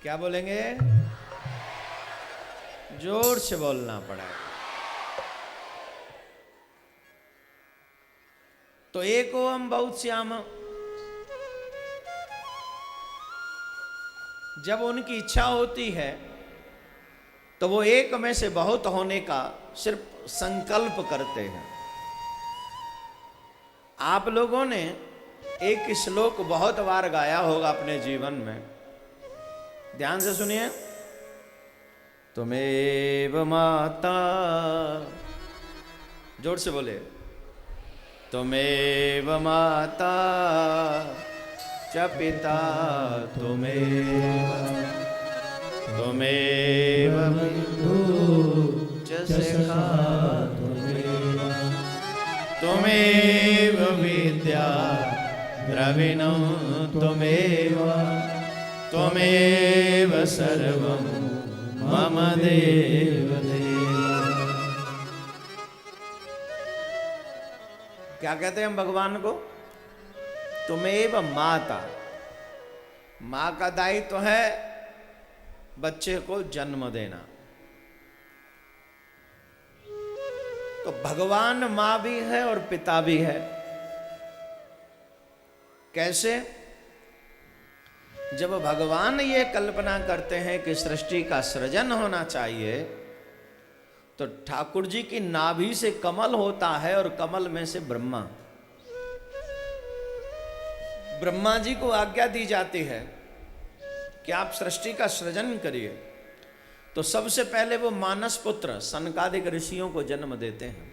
क्या बोलेंगे? जोर से बोलना पड़ेगा। तो एक ओम बहुत श्याम, जब उनकी इच्छा होती है तो वो एक में से बहुत होने का सिर्फ संकल्प करते हैं। आप लोगों ने एक श्लोक बहुत बार गाया होगा अपने जीवन में, ध्यान से सुनिए। तुमेव माता, जोर से बोले, तुमेव माता च पिता तुमेव, तुमेव बन्धु च सखा तुमेव, तुमेव विद्या द्रविणो तुमेव, त्वमेव सर्वं मम देव देव। क्या कहते हैं हम भगवान को? तुमेव माता। मां का दायित्व है बच्चे को जन्म देना। तो भगवान मां भी है और पिता भी है। कैसे? जब भगवान ये कल्पना करते हैं कि सृष्टि का सृजन होना चाहिए, तो ठाकुर जी की नाभि से कमल होता है और कमल में से ब्रह्मा। ब्रह्मा जी को आज्ञा दी जाती है कि आप सृष्टि का सृजन करिए। तो सबसे पहले वो मानस पुत्र सनकादिक ऋषियों को जन्म देते हैं।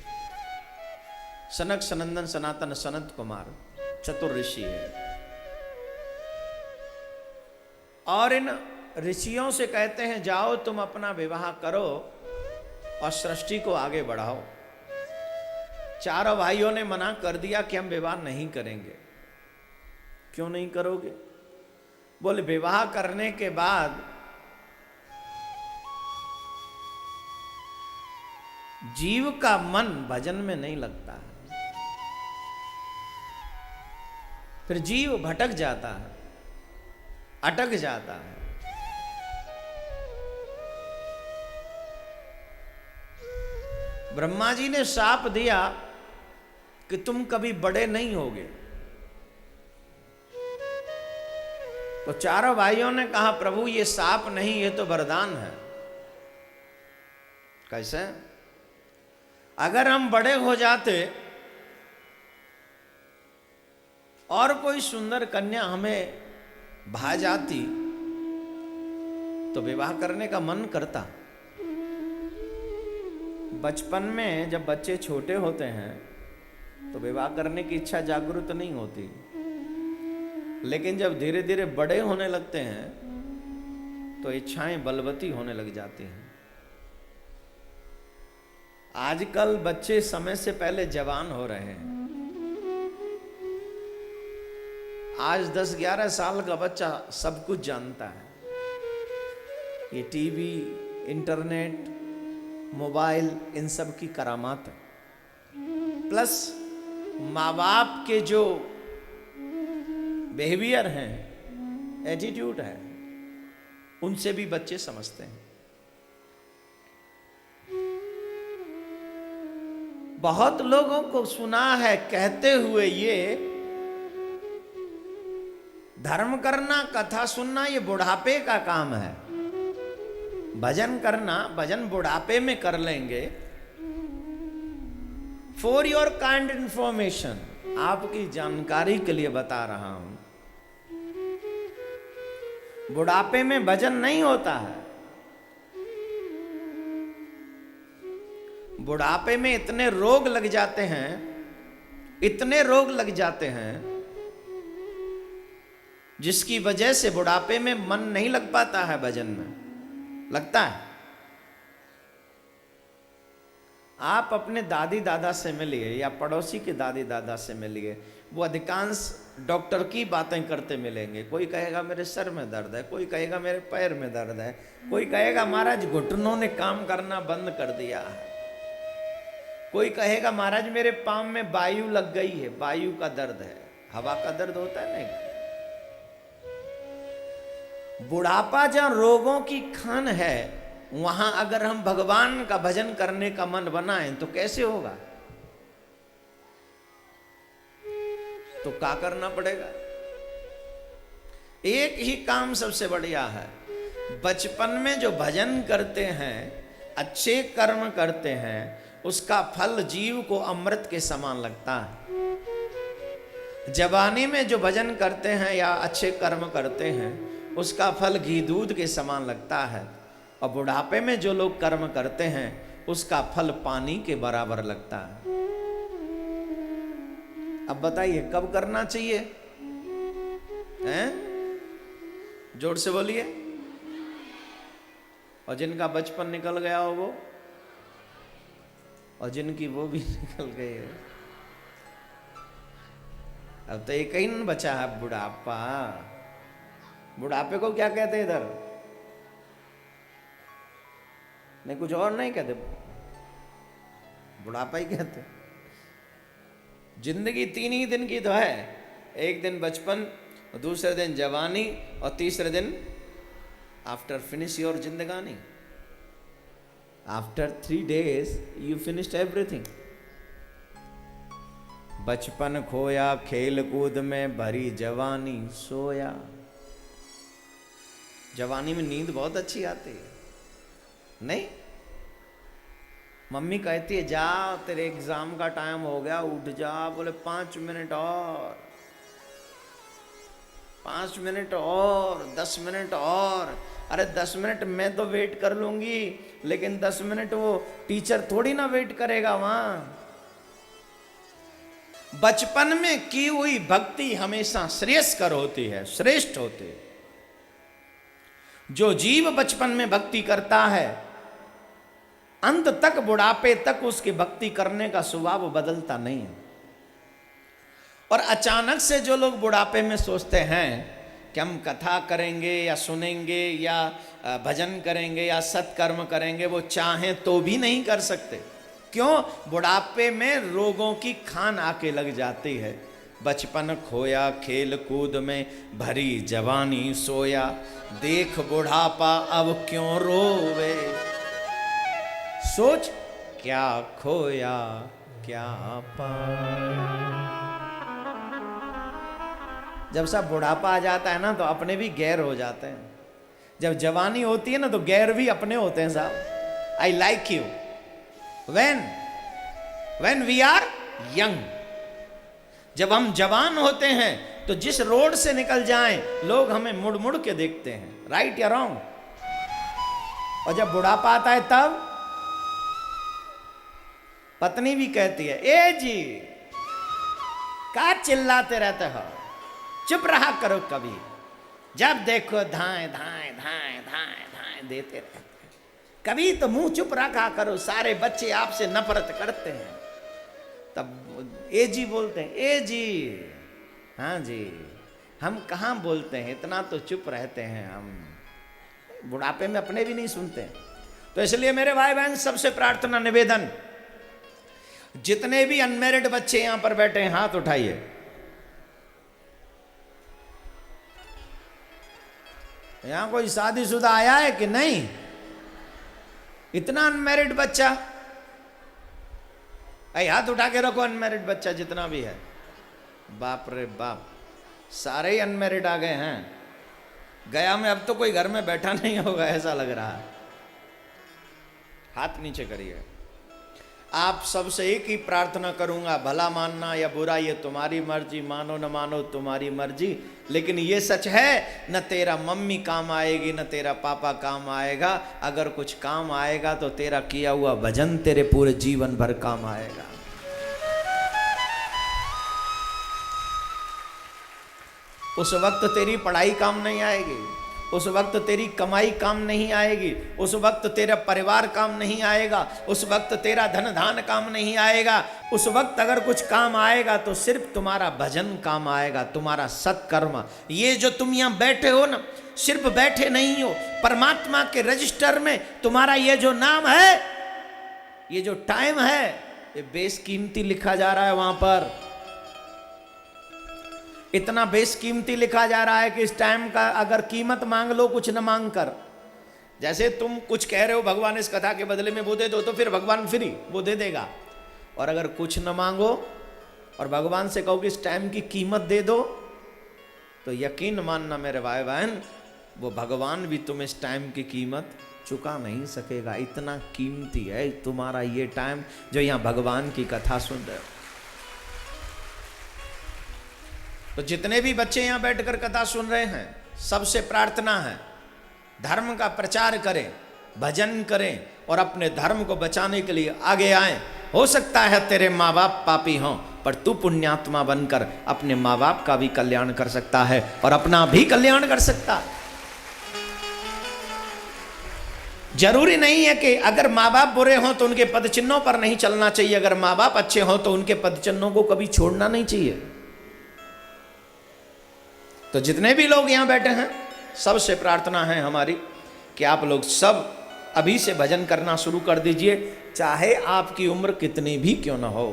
सनक, सनंदन, सनातन, सनत कुमार चतुर ऋषि है। और इन ऋषियों से कहते हैं जाओ तुम अपना विवाह करो और सृष्टि को आगे बढ़ाओ। चारों भाइयों ने मना कर दिया कि हम विवाह नहीं करेंगे। क्यों नहीं करोगे? बोले विवाह करने के बाद जीव का मन भजन में नहीं लगता है, फिर जीव भटक जाता है, अटक जाता है। ब्रह्मा जी ने शाप दिया कि तुम कभी बड़े नहीं होगे। तो चारों भाइयों ने कहा प्रभु ये शाप नहीं, ये तो वरदान है। कैसे? अगर हम बड़े हो जाते और कोई सुंदर कन्या हमें भा जाती तो विवाह करने का मन करता। बचपन में जब बच्चे छोटे होते हैं तो विवाह करने की इच्छा जागृत नहीं होती, लेकिन जब धीरे धीरे बड़े होने लगते हैं तो इच्छाएं बलवती होने लग जाती हैं। आजकल बच्चे समय से पहले जवान हो रहे हैं। आज 10-11 साल का बच्चा सब कुछ जानता है। ये टीवी, इंटरनेट, मोबाइल, इन सब की करामात है। प्लस माँ बाप के जो बिहेवियर हैं, एटीट्यूड है, उनसे भी बच्चे समझते हैं। बहुत लोगों को सुना है कहते हुए ये धर्म करना, कथा सुनना ये बुढ़ापे का काम है। भजन करना, भजन बुढ़ापे में कर लेंगे। फॉर योर काइंड इंफॉर्मेशन, आपकी जानकारी के लिए बता रहा हूं, बुढ़ापे में भजन नहीं होता है। बुढ़ापे में इतने रोग लग जाते हैं, इतने रोग लग जाते हैं, जिसकी वजह से बुढ़ापे में मन नहीं लग पाता है भजन में। लगता है। आप अपने दादी दादा से मिलिए या पड़ोसी के दादी दादा से मिलिए, वो अधिकांश डॉक्टर की बातें करते मिलेंगे। कोई कहेगा मेरे सर में दर्द है, कोई कहेगा मेरे पैर में दर्द है, कोई कहेगा महाराज घुटनों ने काम करना बंद कर दिया है, कोई कहेगा महाराज मेरे पांव में वायु लग गई है, वायु का दर्द है। हवा का दर्द होता है नहीं। बुढ़ापा जहां रोगों की खान है, वहां अगर हम भगवान का भजन करने का मन बनाएं तो कैसे होगा? तो क्या करना पड़ेगा? एक ही काम सबसे बढ़िया है। बचपन में जो भजन करते हैं, अच्छे कर्म करते हैं, उसका फल जीव को अमृत के समान लगता है। जवानी में जो भजन करते हैं या अच्छे कर्म करते हैं, उसका फल घी दूध के समान लगता है। और बुढ़ापे में जो लोग कर्म करते हैं, उसका फल पानी के बराबर लगता है। अब बताइए कब करना चाहिए? हैं? जोर से बोलिए। और जिनका बचपन निकल गया हो वो, और जिनकी वो भी निकल गई है, अब तो एक ही न बचा है, बुढ़ापा। बुढ़ापे को क्या कहते हैं इधर? नहीं, कुछ और नहीं कहते, बुढ़ापा ही कहते। जिंदगी 3 ही दिन की तो है। एक दिन बचपन, दूसरे दिन जवानी, और तीसरे दिन आफ्टर फिनिश योर जिंदगानी। After 3 days you finished everything. बचपन खोया खेल कूद में, भरी जवानी सोया। जवानी में नींद बहुत अच्छी आती है, नहीं? मम्मी कहती है जा तेरे एग्जाम का टाइम हो गया, उठ जा। बोले 5 मिनट और, 5 मिनट और, 10 मिनट और। अरे 10 मिनट मैं तो वेट कर लूंगी, लेकिन 10 मिनट वो टीचर थोड़ी ना वेट करेगा वहां। बचपन में की हुई भक्ति हमेशा श्रेयस्कर होती है, श्रेष्ठ होती है। जो जीव बचपन में भक्ति करता है, अंत तक, बुढ़ापे तक उसकी भक्ति करने का स्वभाव बदलता नहीं है। और अचानक से जो लोग बुढ़ापे में सोचते हैं कि हम कथा करेंगे या सुनेंगे या भजन करेंगे या सत्कर्म करेंगे, वो चाहें तो भी नहीं कर सकते। क्यों? बुढ़ापे में रोगों की खान आके लग जाती है। बचपन खोया खेल कूद में, भरी जवानी सोया। देख बुढ़ापा अब क्यों रोवे, सोच क्या खोया क्या पाया। जब सब बुढ़ापा आ जाता है ना, तो अपने भी गैर हो जाते हैं। जब जवानी होती है ना, तो गैर भी अपने होते हैं साहब। I like you when we are young। जब हम जवान होते हैं तो जिस रोड से निकल जाएं, लोग हमें मुड़ मुड़ के देखते हैं, राइट या रॉन्ग। और जब बुढ़ापा आता है, तब पत्नी भी कहती है ए जी क्या चिल्लाते रहते हो, चुप रहा करो। कभी जब देखो धाए धाए धाए धाए धाए देते रहते, कभी तो मुंह चुप रखा करो, सारे बच्चे आपसे नफरत करते हैं। तब ए जी बोलते हैं, ए जी हाँ जी, हम कहाँ बोलते हैं, इतना तो चुप रहते हैं हम। बुढ़ापे में अपने भी नहीं सुनते। तो इसलिए मेरे भाई बहन, सबसे प्रार्थना निवेदन, जितने भी अनमैरिड बच्चे यहां पर बैठे हैं, हाथ उठाइए। यहां कोई शादीशुदा आया है कि नहीं? इतना अनमैरिड बच्चा, अरे हाथ उठा के रखो, अनमैरिड बच्चा जितना भी है। बाप रे बाप, सारे ही अनमैरिड आ गए हैं। गया में अब तो कोई घर में बैठा नहीं होगा, ऐसा लग रहा है। हाथ नीचे करिए। आप सबसे एक ही प्रार्थना करूंगा, भला मानना या बुरा ये तुम्हारी मर्जी, मानो न मानो तुम्हारी मर्जी। लेकिन ये सच है, न तेरा मम्मी काम आएगी न तेरा पापा काम आएगा। अगर कुछ काम आएगा तो तेरा किया हुआ भजन तेरे पूरे जीवन भर काम आएगा। उस वक्त तेरी पढ़ाई काम नहीं आएगी, उस वक्त तेरी कमाई काम नहीं आएगी, उस वक्त तेरा परिवार काम नहीं आएगा, उस वक्त तेरा धन धान काम नहीं आएगा। उस वक्त अगर कुछ काम आएगा तो सिर्फ तुम्हारा भजन काम आएगा, तुम्हारा सत्कर्म। ये जो तुम यहाँ बैठे हो ना, सिर्फ बैठे नहीं हो, परमात्मा के रजिस्टर में तुम्हारा ये जो नाम है, ये जो टाइम है, ये बेशकीमती लिखा जा रहा है वहां पर। इतना बेशकीमती लिखा जा रहा है कि इस टाइम का अगर कीमत मांग लो कुछ न मांग कर। जैसे तुम कुछ कह रहे हो भगवान इस कथा के बदले में वो दे दो, तो फिर भगवान फ्री वो दे देगा। और अगर कुछ न मांगो और भगवान से कहो कि इस टाइम की कीमत दे दो, तो यकीन मानना मेरे भाई बहन, वो भगवान भी तुम इस टाइम की कीमत चुका नहीं सकेगा। इतना कीमती है तुम्हारा ये टाइम जो यहां भगवान की कथा सुन रहे हो। तो जितने भी बच्चे यहां बैठकर कथा सुन रहे हैं, सबसे प्रार्थना है धर्म का प्रचार करें, भजन करें और अपने धर्म को बचाने के लिए आगे आए। हो सकता है तेरे माँ बाप पापी हों, पर तू पुण्यात्मा बनकर अपने माँ बाप का भी कल्याण कर सकता है और अपना भी कल्याण कर सकता है। जरूरी नहीं है कि अगर माँ बाप बुरे हों तो उनके पद चिन्हों पर नहीं चलना चाहिए, अगर माँ बाप अच्छे हों तो उनके पद चिन्हों को कभी छोड़ना नहीं चाहिए। तो जितने भी लोग यहां बैठे हैं, सबसे प्रार्थना है हमारी कि आप लोग सब अभी से भजन करना शुरू कर दीजिए, चाहे आपकी उम्र कितनी भी क्यों ना हो।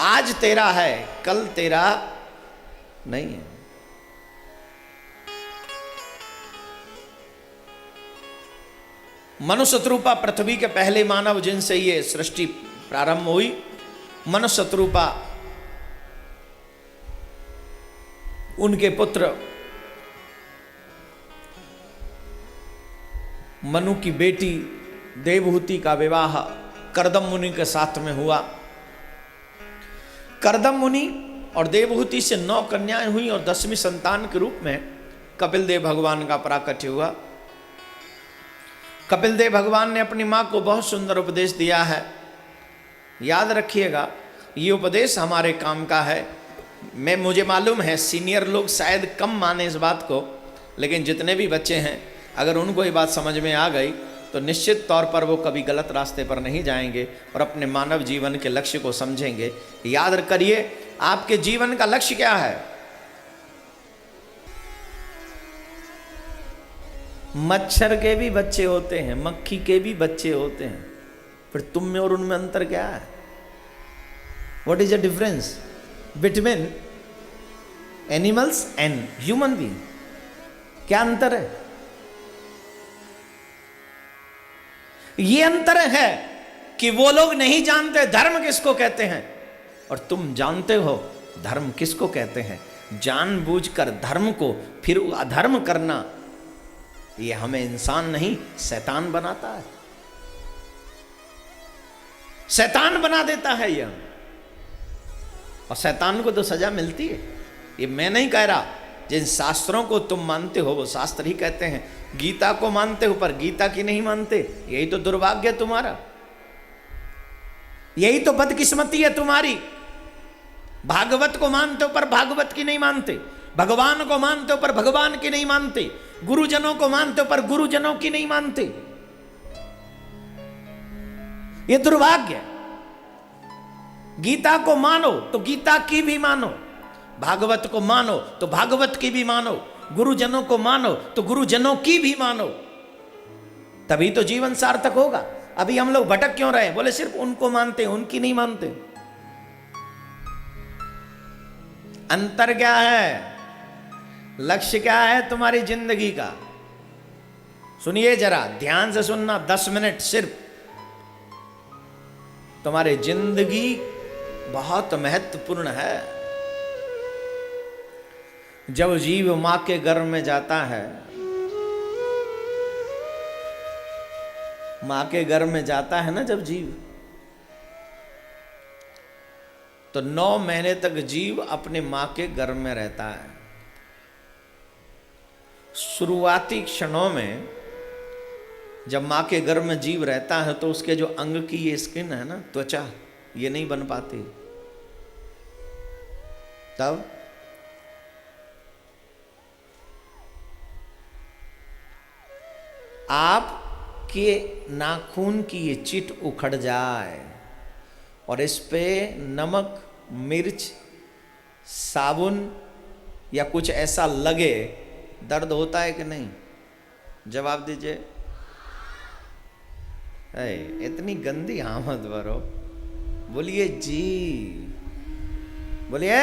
आज तेरा है, कल तेरा नहीं है। मनुष्यरूपा पृथ्वी के पहले मानव जिनसे ये सृष्टि प्रारंभ हुई, मनुष्यरूपा उनके पुत्र मनु की बेटी देवहूति का विवाह कर्दम मुनि के साथ में हुआ। कर्दम मुनि और देवहूति से 9 कन्याएं हुई और 10वीं संतान के रूप में कपिल देव भगवान का प्राकट्य हुआ। कपिल देव भगवान ने अपनी मां को बहुत सुंदर उपदेश दिया है। याद रखिएगा, ये उपदेश हमारे काम का है। मुझे मालूम है सीनियर लोग शायद कम माने इस बात को, लेकिन जितने भी बच्चे हैं अगर उनको ये बात समझ में आ गई तो निश्चित तौर पर वो कभी गलत रास्ते पर नहीं जाएंगे और अपने मानव जीवन के लक्ष्य को समझेंगे। याद करिए, आपके जीवन का लक्ष्य क्या है? मच्छर के भी बच्चे होते हैं, मक्खी के भी बच्चे होते हैं, फिर तुम में और उनमें अंतर क्या है? What is the difference between animals and human being? क्या अंतर है? ये अंतर है कि वो लोग नहीं जानते धर्म किसको कहते हैं और तुम जानते हो धर्म किसको कहते हैं। जानबूझकर धर्म को फिर अधर्म करना, ये हमें इंसान नहीं शैतान बनाता है, शैतान बना देता है ये। और शैतान को तो सजा मिलती है। ये मैं नहीं कह रहा, जिन शास्त्रों को तुम मानते हो वो शास्त्र ही कहते हैं। गीता को मानते हो पर गीता की नहीं मानते, यही तो दुर्भाग्य है तुम्हारा, यही तो बदकिस्मती है तुम्हारी। भागवत को मानते हो पर भागवत की नहीं मानते, भगवान को मानते हो पर भगवान की नहीं मानते, गुरुजनों को मानते हो पर गुरुजनों की नहीं मानते। ये दुर्भाग्य है। गीता को मानो तो गीता की भी मानो, भागवत को मानो तो भागवत की भी मानो, गुरुजनों को मानो तो गुरुजनों की भी मानो, तभी तो जीवन सार्थक होगा। अभी हम लोग भटक क्यों रहे? बोले सिर्फ उनको मानते हैं, उनकी नहीं मानते। अंतर क्या है? लक्ष्य क्या है तुम्हारी जिंदगी का? सुनिए जरा ध्यान से सुनना, 10 मिनट सिर्फ। तुम्हारी जिंदगी बहुत महत्वपूर्ण है। जब जीव मां के गर्भ में जाता है, मां के गर्भ में जाता है ना जब जीव, तो 9 महीने तक जीव अपने मां के गर्भ में रहता है। शुरुआती क्षणों में जब मां के गर्भ में जीव रहता है तो उसके जो अंग की ये स्किन है ना, त्वचा, ये नहीं बन पाती। तब आपके नाखून की ये चिट उखड़ जाए और इस पे नमक, मिर्च, साबुन या कुछ ऐसा लगे, दर्द होता है कि नहीं? जवाब दीजिए। इतनी गंदी आमद भरो, बोलिए जी, बोलिए।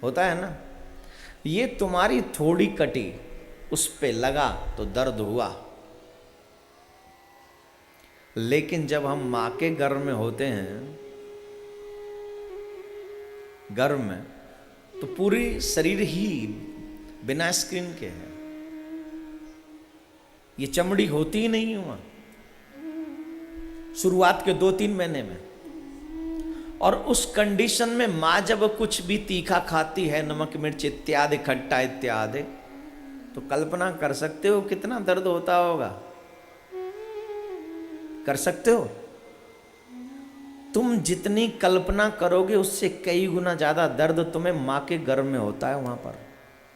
होता है ना। ये तुम्हारी थोड़ी कटी, उस पे लगा तो दर्द हुआ। लेकिन जब हम माँ के गर्भ में होते हैं, गर्भ में, तो पूरी शरीर ही बिना स्क्रीन के है, ये चमड़ी होती ही नहीं हुआ शुरुआत के 2-3 महीने में। और उस कंडीशन में माँ जब कुछ भी तीखा खाती है, नमक मिर्च इत्यादि, खट्टा इत्यादि, तो कल्पना कर सकते हो कितना दर्द होता होगा? कर सकते हो? तुम जितनी कल्पना करोगे उससे कई गुना ज्यादा दर्द तुम्हें माँ के गर्भ में होता है वहां पर।